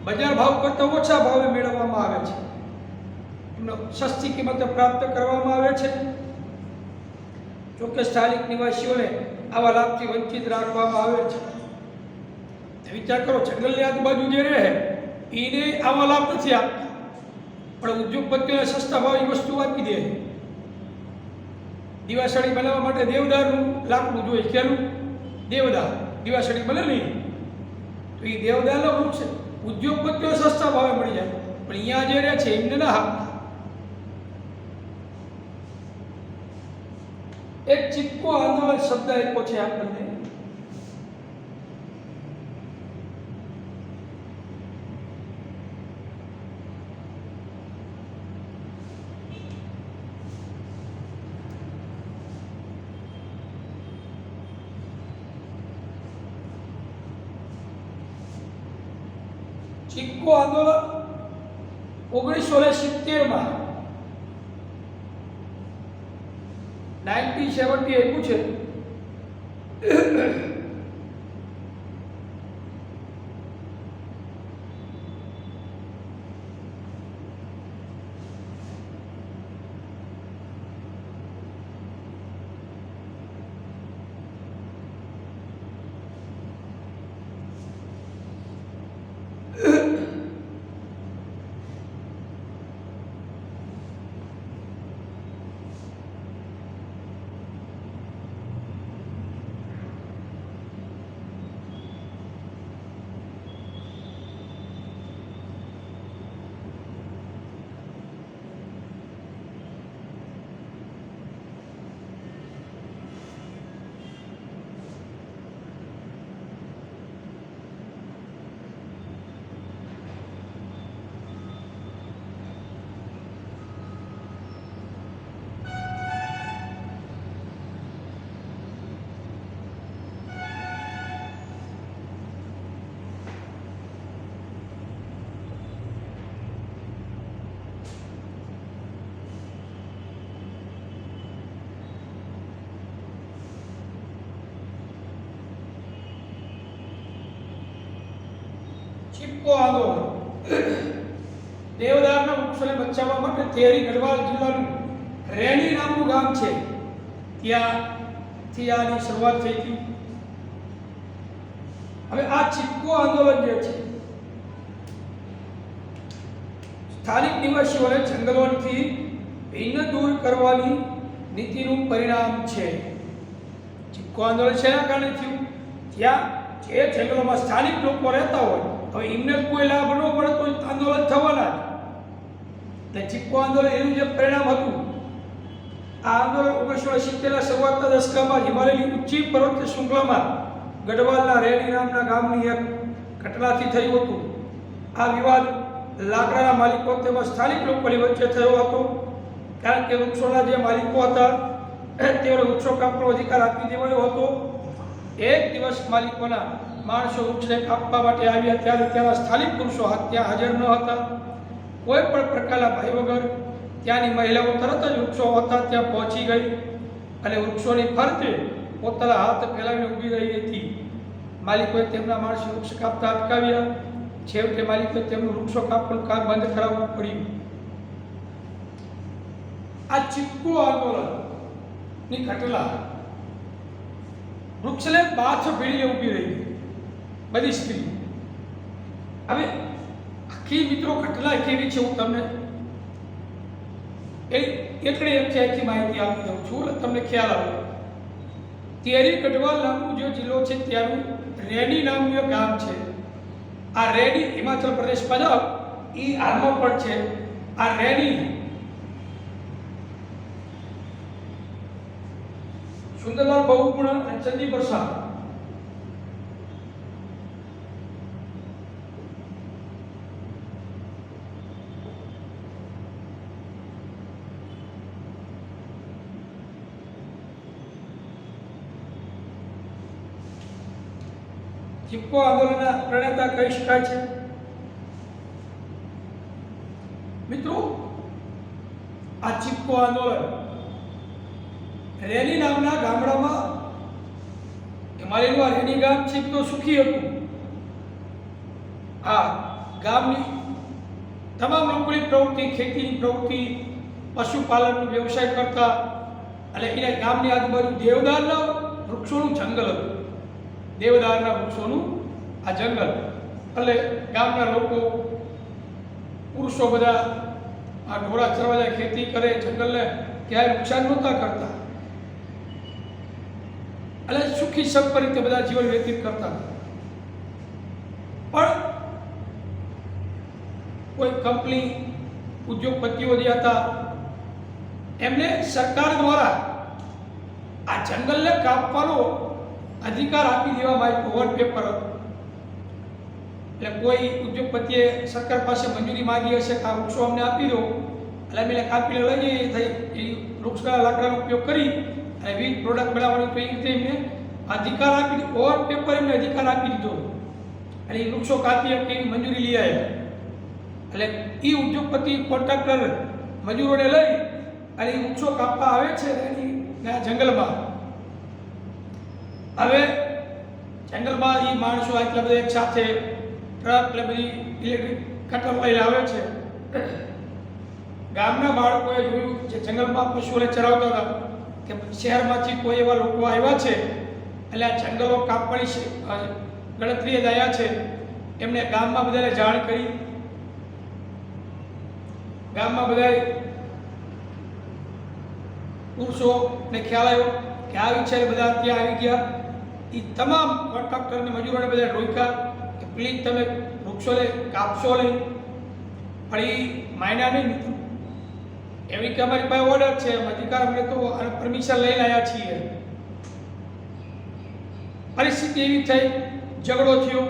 બજાર ભાવ કરતાં ઓછા ભાવે મેળવવામાં આવે છે, એમનો સસ્તી કિંમતે પ્રાપ્ત કરવામાં આવે છે. ચોક્કસ સ્થાનિક નિવાસીઓને આવા લાભથી વંચિત રાખવામાં આવે છે. વિચાર કરો, જંગલની આજુબાજુ જે રહે એને આવા લાભ નથી આપતા, પણ ઉદ્યોગપતિઓને સસ્તા ભાવે વસ્તુ આપી દે. દીવાસળી બનાવવા માટે દેવદારનું લાકડું જોઈએ, કેનું? દેવદાર. દીવાસળી બને નહીં તો એ દેવદારનો વૃક્ષ ઉદ્યોગપતિઓ સસ્તા ભાવે મળી જાય, પણ અહીંયા જે રહે છે એમને ના આપતા. એક ચિપકો આંદોલન શબ્દ આપ્યો છે આપણને. ચિપકો આંદોલન 1970 1970 આપ્યું છે. ચીપકો આંદોલન દેવદારના વૃક્ષોને બચાવવા માટે તેરી ગઢવાલ જિલ્લાનું રેણી નામનું ગામ છે, ત્યાંથી આની શરૂઆત થઈ હતી. હવે આ ચીપકો આંદોલન જે છે સ્થાનિક નિવાસીઓને જંગલોથી ભિન્ન દૂર કરવાની નીતિનું પરિણામ છે. ચીપકો આંદોલન શેના કારણે થયું? જ્યાં જે જંગલોમાં સ્થાનિક લોકો રહેતા હોય, હવે એમને કોઈ લાભ ન મળે તો આંદોલન થવાના જ. એટલે ચીપકો આંદોલન એનું જે પરિણામ હતું, આ આંદોલન 1970ના શરૂઆતના દશકામાં હિમાલયની ઊંચી પર્વત શૃંખલામાં ગઢવાલના રેણી નામના ગામની એક ઘટનાથી થયું હતું. આ વિવાદ લાકડાના માલિકો તેમજ સ્થાનિક લોકોની વચ્ચે થયો હતો, કારણ કે વૃક્ષોના જે માલિકો હતા તેઓને વૃક્ષો કાપવાનો અધિકાર આપી દેવાયો હતો. એક દિવસ માલિકોના માણસો વૃક્ષને કાપવા માટે આવ્યા ત્યારે ત્યાંના સ્થાનિક પુરુષો ત્યાં હાજર ન હતા. કોઈ પણ પ્રકારના ભય વગર ત્યાંની મહિલાઓ તરત જ વૃક્ષો હતા ત્યાં પહોંચી ગઈ અને વૃક્ષોની ફરતે પોતાના હાથ ફેલાવીને ઊભી રહી હતી. માલિકોએ તેમના માણસો વૃક્ષ કાપતા અટકાવ્યા. છેવટે માલિકોએ તેમનું વૃક્ષો કાપવાનું કામ બંધ કરાવવું પડ્યું. આ ચીપકો આંદોલનની ઘટના વૃક્ષને બાછ ભીડીને ઊભી રહી બધી સ્ત્રી. હવે આખી મિત્રો ઘટના કેવી છે હું તમને એટલે આખી માહિતી આપી દઉં છું, તમને ખ્યાલ આવે. તેરી ગઢવાલ નામનું જે જિલ્લો છે ત્યાંનું રેણી નામનું એક ગામ છે. આ રેણી હિમાચલ પ્રદેશમાં જાઓ એ હાલમાં પણ છે. આ રેણી સુંદરલાલ બહુગુણ અને ચંદી પ્રસાદ ચીપકો આંદોલનના પ્રણેતા કહી શકાય છે. મિત્રો, આ ચીપકો આંદોલન રેણી નામના ગામડામાં, હિમાલયનું આ રેણી ગામ છે તો સુખી હતું. આ ગામની તમામ લોકોની પ્રવૃત્તિ ખેતીની પ્રવૃત્તિ, પશુપાલનનો વ્યવસાય કરતા અને એના ગામની આજુબાજુ દેવદારના વૃક્ષોનું જંગલ હતું. દેવદારના વૃક્ષોનું આ જંગલ એટલે ગામના લોકો પુરુષો બધા આ ઢોરા ચરવા જાય, ખેતી કરે, જંગલને ક્યાંય નુકસાન નહોતા કરતા એટલે સુખી સંપન્ન રીતે બધા જીવન વ્યતીત કરતા. પણ કોઈ કંપની ઉદ્યોગપતિઓ જે હતા એમને સરકાર દ્વારા આ જંગલને કાપવાનો અધિકાર આપી દેવામાં આવ્યો ઓવર પેપર. એટલે કોઈ ઉદ્યોગપતિએ સરકાર પાસે મંજૂરી માંગી હશે કે આ વૃક્ષો અમને આપી દો, એટલે અમે કાપીને લઈ જઈએ થઈ એ વૃક્ષના લાકડાનો ઉપયોગ કરી અને વિવિધ પ્રોડક્ટ બનાવવાની તો એ રીતે એમને અધિકાર આપી ઓવર પેપર એમને અધિકાર આપી દીધો અને એ વૃક્ષો કાપી એવી મંજૂરી લઈ આવ્યા. એટલે એ ઉદ્યોગપતિ કોન્ટ્રાક્ટર મજૂરોને લઈ અને એ વૃક્ષો કાપવા આવે છે એની જંગલમાં. હવે જંગલમાં એ માણસો એટલા બધા એક સાથે ટ્રક એટલે બધી ઇલેક્ટ્રિક કટર લઈને આવે છે. ગામના બાળકોએ જોયું જે જંગલમાં પશુઓને ચરાવતા હતા કે શહેરમાંથી કોઈ એવા લોકો આવ્યા છે એટલે આ જંગલો કાપવાની ગણતરીએ જ આવ્યા છે. એમને ગામમાં બધાને જાણ કરી. ગામમાં બધા પુરુષોને ખ્યાલ આવ્યો કે આવી છે, બધા ત્યાં આવી ગયા. એ તમામ કોન્ટ્રાક્ટરને મજૂરોને બધા રોક્યા કે પ્લીઝ તમે વૃક્ષોને કાપશો નહીં, પણ એ માયના નહીં મિત્રો. એવી કે અમારી પાસે ઓર્ડર છે, અધિકાર અમને તો પરમિશન લઈને આવ્યા છીએ. પરિસ્થિતિ એવી થઈ, ઝઘડો થયો.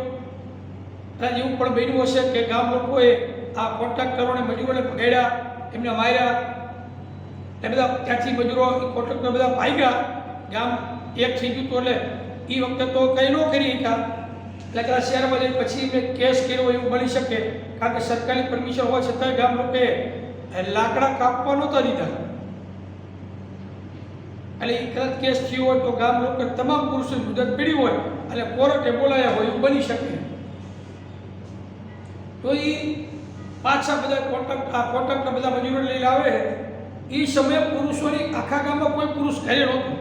એવું પણ બન્યું હશે કે ગામ લોકોએ આ કોન્ટ્રાક્ટરોને મજૂરોને પકડ્યા, એમને માર્યા. એ બધા ત્યાંથી મજૂરો કોન્ટ્રાક્ટર બધા ભાગ્યા. ગામ એક થઈ ગયું તો એટલે એ વખતે તો કંઈ ન કરી શક્યા. એટલે કદાચ શહેરમાં જઈ પછી એમને કેસ કર્યો એવું બની શકે, કારણ કે સરકારની પરમિશન હોવા છતાંય ગામ લોકોએ લાકડા કાપવા નહોતા દીધા. એટલે એ કદાચ કેસ થયો હોય તો ગામ લોકો તમામ પુરુષોની મુદત પડી હોય અને કોર્ટે બોલાયા હોય એવું બની શકે. તો એ પાછા બધા કોન્ટ્રાક્ટર બધા મજૂરો લઈને આવે. એ સમયે પુરુષોની આખા ગામમાં કોઈ પુરુષ ઘરે નહોતું.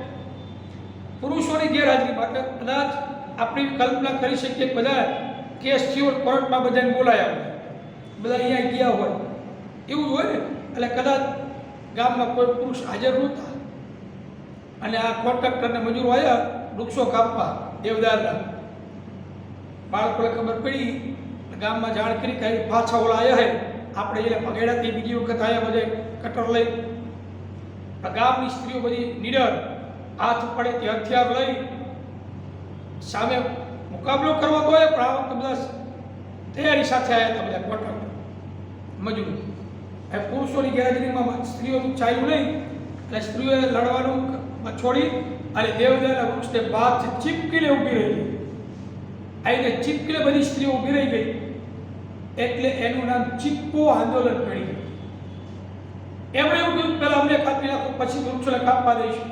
પુરુષોની ગેરહાજરી માટે કદાચ આપણી કલ્પના કરી શકીએ બધા કેસ થયો કોર્ટમાં બધાને બોલાયા હોય, બધા અહીંયા ગયા હોય, એવું હોય ને. એટલે કદાચ ગામમાં કોઈ પુરુષ હાજર નહોતા અને આ કોન્ટ્રાક્ટરને મજૂરો આવ્યા વૃક્ષો કાપવા દેવદારના. બાળકોને ખબર પડી, ગામમાં જાણ કરી કે પાછા ઓલા આવ્યા હે, આપણે એને ભગેડાથી બીજી વખત આવ્યા બધે કટર લઈ. ગામની સ્ત્રીઓ બધી નીડર, હાથ પડે તે હથિયાર લઈ સામે મુકાબલો કરવો તો હોય, પણ આ વખતે બધા તૈયારી સાથે આવ્યા હતા બધા કોન્ટ્રાક્ટર મજૂર. એ પુરુષોની ગેરહાજરીમાં સ્ત્રીઓનું ચાલ્યું નહીં, એટલે સ્ત્રીઓએ લડવાનું છોડી અને દેવદારના વૃક્ષને બાદ ચીપકીને ઊભી રહી ગઈ. આવીને ચીપકીને બધી સ્ત્રીઓ ઊભી રહી ગઈ, એટલે એનું નામ ચીપકો આંદોલન પડી ગયું. એમણે એવું કહ્યું પહેલાં અમને કાપી નાખો, પછી વૃક્ષોને કાપવા દઈશું.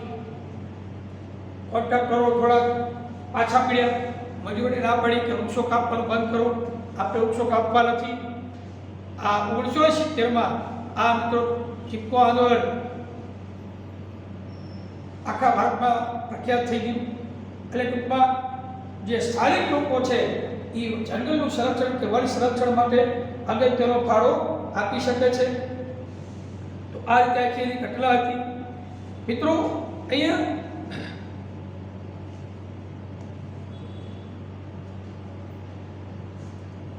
કોન્ટ્રાક્ટરો થોડા પાછા પડ્યા, મજૂરોને ના પડી કે વૃક્ષો કાપવાનું બંધ કરો, આપણે વૃક્ષો કાપવા નથી. આ 1970માં આ મિત્રો ચીપકો આંદોલન આખા ભારતમાં પ્રખ્યાત થઈ ગયું. એટલે ટૂંકમાં જે સ્થાનિક લોકો છે એ જંગલનું સંરક્ષણ કે વન સંરક્ષણ માટે અગત્યનો ફાળો આપી શકે છે. તો આ રીતે આખી ઘટના હતી. મિત્રો, અહીંયા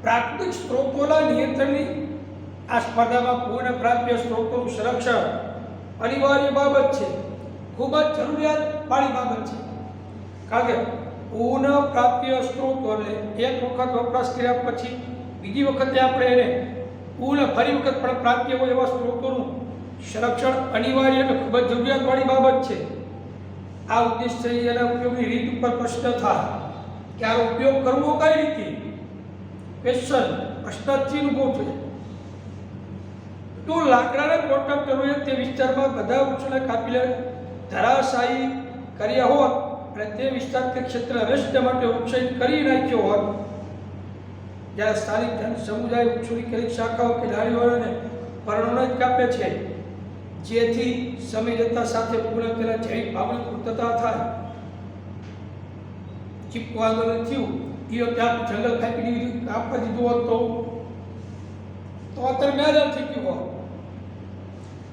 પ્રાકૃતિક સ્ત્રોતોના નિયંત્રણની આ સ્પર્ધામાં પૂર્ણ પ્રાપ્ય સ્ત્રોતોનું સંરક્ષણ અનિવાર્ય બાબત છે, ખૂબ જ જરૂરિયાતવાળી બાબત છે. કારણ કે પૂર્ણ પ્રાપ્ય સ્ત્રોતો એટલે એક વખત વપરાશ કર્યા પછી બીજી વખતે આપણે એને ફરી વખત પણ પ્રાપ્ય હોય એવા સ્ત્રોતોનું સંરક્ષણ અનિવાર્ય અને ખૂબ જ જરૂરિયાતવાળી બાબત છે. આ ઉદ્દેશ્ય એના ઉપયોગની રીત ઉપર પ્રશ્ન થાય કે આનો ઉપયોગ કરવો કઈ રીતે, પ્રશ્નચિહ્ન ઊભો છે. તો લાકડાના કોન્ટ્રાક્ટરોએ તે વિસ્તારમાં બધા વૃક્ષોને કાપીને ધરાશાયી કર્યા હોત અને તે વિસ્તાર કે ક્ષેત્ર રસ્તા માટે ઉત્સાહિત કરી નાખ્યો હોત, જ્યારે સ્થાનિક જન સમુદાય વૃક્ષોની કેટલીક શાખાઓ કે ડાળીઓને પર્ણોને જ કાપે છે, જેથી સમય જતા સાથે પૂર્ણ તેના જૈવિક ભાવની પૂર્તતા થાય. ચીપકો આંદોલન થયું, એ ત્યાં જંગલ કાપી દીધું, કાપવા દીધું હોત તો અત્યારે મેદાન થઈ ગયું હોત.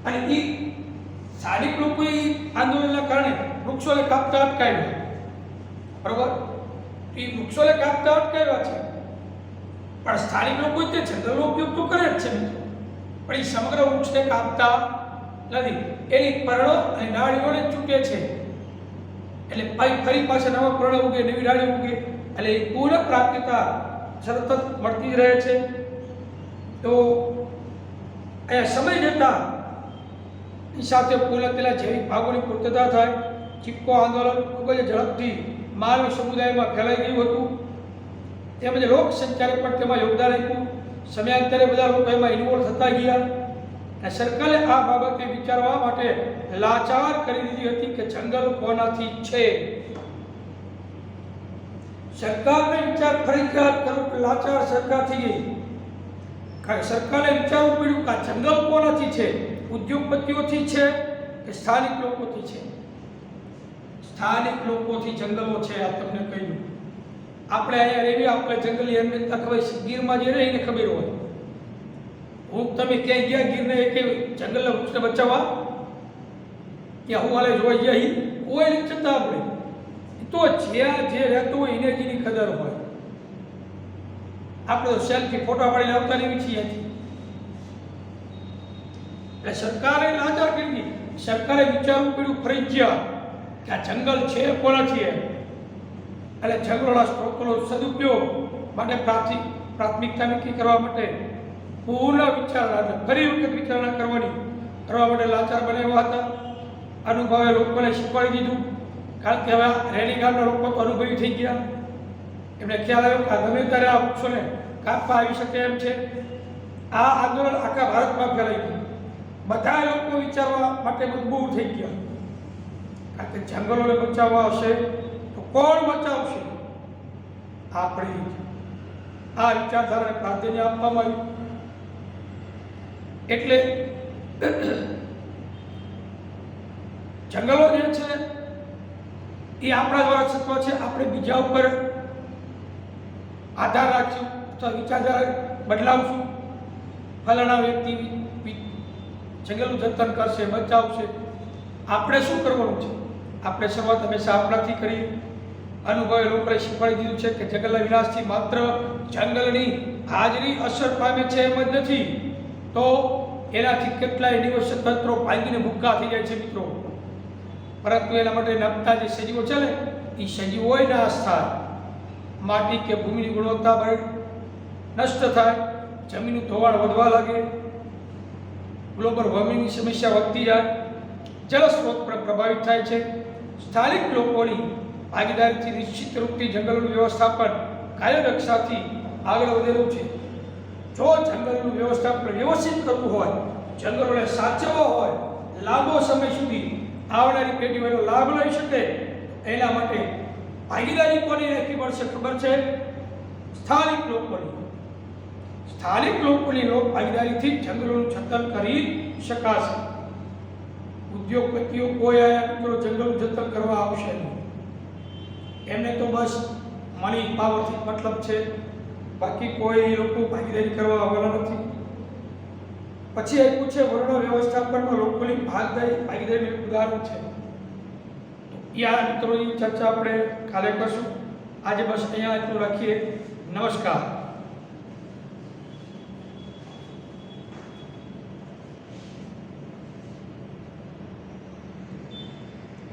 અને એ સ્થાનિક લોકોએ આંદોલનના કારણે વૃક્ષોને કાપતા અટકાવ્યા. બરોબર, એ વૃક્ષોને કાપતા અટકાવ્યા છે, પણ સ્થાનિક લોકો તે જંગલનો ઉપયોગ તો કરે જ છે મિત્રો, પણ એ સમગ્ર વૃક્ષને કાપતા નથી. એની પર્ણો અને ડાળીઓને છૂટે છે, એટલે ફરી પાછા નવા પર્ણો ઉગે, નવી ડાળીઓ ઉગે, એટલે એ પૂર્ણ પ્રાપ્યતા સતત મળતી રહે છે. તો અહીંયા સમય જતા એ સાથે પૂર્ણ તેના જૈવિક ભાગોની પૂર્તતા થાય. ચીપકો આંદોલન ખૂબ જ ઝડપથી માનવ સમુદાયમાં ફેલાઈ ગયું હતું, તેમજ લોક સંચારે પણ તેમાં યોગદાન આપ્યું. સમયાંતરે બધા લોકો એમાં ઇન્વોલ્વ થતા ગયા અને સરકારે આ બાબતે વિચારવા માટે લાચાર કરી દીધી હતી કે જંગલ કોનાથી છે. સરકારને વિચાર ફરજિયાત કરવો કે લાચાર સરકાર થઈ ગઈ, કારણ સરકારને વિચારવું પડ્યું કે આ જંગલ કોનાથી છે, ઉદ્યોગપતિઓથી છે કે સ્થાનિક લોકોથી છે. સ્થાનિક લોકોથી જંગલો છે, આ તમને કહ્યું. આપણે અહીંયા રહેવી, આપણે જંગલની અહેમિયતતા ખબર છે, ગીરમાં જે રહીને ખબર હોય. હું તમે ક્યાંય ગયા ગીરને એક જંગલના વૃક્ષને બચાવવા, ત્યાં હું હાલે જોઈ ગયા, કોઈ નથી જતા. આપણે તો જ્યાં જે રહેતું હોય એને જેની કદર હોય. આપણે તો સેલ્ફી ફોટા પાડીને આવતા રહેવી છીએ. એટલે સરકારે લાચાર કરી, સરકારે વિચારવું પડ્યું ફરજિયાત કે આ જંગલ છે કોનાથી, એટલે જંગલોના સ્ત્રોતોનો સદુપયોગ માટે પ્રાથમિકતા નક્કી કરવા માટે પૂર્ણ વિચારણા, ફરી વખત વિચારણા કરવા માટે લાચાર બનાવ્યા હતા. અનુભવે લોકોને શીખવાડી દીધું, કારણ કે હવે રેડી ગામના લોકો તો અનુભવી થઈ ગયા. એમને ખ્યાલ આવ્યો કે ગમે ત્યારે આ વૃક્ષોને કાપવા આવી શકે એમ છે. આ આંદોલન આખા ભારતમાં ફેલાઈ ગયું. બધા લોકો વિચારવા માટે મજબૂર થઈ ગયા, કારણ કે જંગલોને બચાવવા હશે તો કોણ બચાવશે? આપણે. આ વિચારધારાને પ્રાધાન્ય આપવામાં આવ્યું. એટલે જંગલો જે છે એ આપણા દ્વારા સત્વ છે. આપણે બીજા ઉપર આધાર રાખશું અથવા વિચારધારા બદલાવશું. ફલાણા વ્યક્તિ જંગલનું જતન કરશે, બચાવશે. આપણે શું કરવાનું છે? આપણે શરૂઆત હંમેશા આપણાથી કરી. અનુભવે લોકોએ શીખવાડી દીધું છે કે જંગલના વિનાશથી માત્ર જંગલની હાજરી અસર પામે છે એમ જ નથી, તો એનાથી કેટલાય નિવસન તંત્રો ભાંગીને ભૂક્કા થઈ જાય છે મિત્રો. પરંતુ એના માટે નભતા જે સજીવો છે ને એ સજીવોય નાશ થાય. માટી કે ભૂમિની ગુણવત્તા નષ્ટ થાય, જમીનનું ધોવાણ વધવા લાગે, ગ્લોબલ વોર્મિંગની સમસ્યા વધતી જાય, જળ સ્ત્રોત પર પ્રભાવિત થાય છે. સ્થાનિક લોકોની ભાગીદારીથી નિશ્ચિત રૂપથી જંગલોનું વ્યવસ્થાપન કાયરક્ષાથી આગળ વધેલું છે. જો જંગલનું વ્યવસ્થાપન વ્યવસ્થિત કરવું હોય, જંગલોને સાચવવા હોય, લાંબો સમય સુધી આવનારી પેઢીઓ એનો લાભ લઈ શકે, એના માટે ભાગીદારી કોની રાખવી પડશે ખબર છે? સ્થાનિક લોકોની. સ્થાનિક લોકોની લોક ભાગીદારીથી જંગલોનું જતન કરી શકાશે. ઉદ્યોગપતિઓ કોઈ આયા મિત્રો જંગલનું જતન કરવા આવશે નહીં. એમને તો બસ મની પાવરથી મતલબ છે, બાકી કોઈ લોકો ભાગીદારી કરવા આવવાના નથી. પછી એક પૂછે વન વ્યવસ્થાપનમાં લોકોની ભાગીદારી ઉદાહરણ છે. યા મિત્રોની ચર્ચા આપણે કાલે કરશું. આજે બસ અહીંયા એટલું રાખીએ. નમસ્કાર.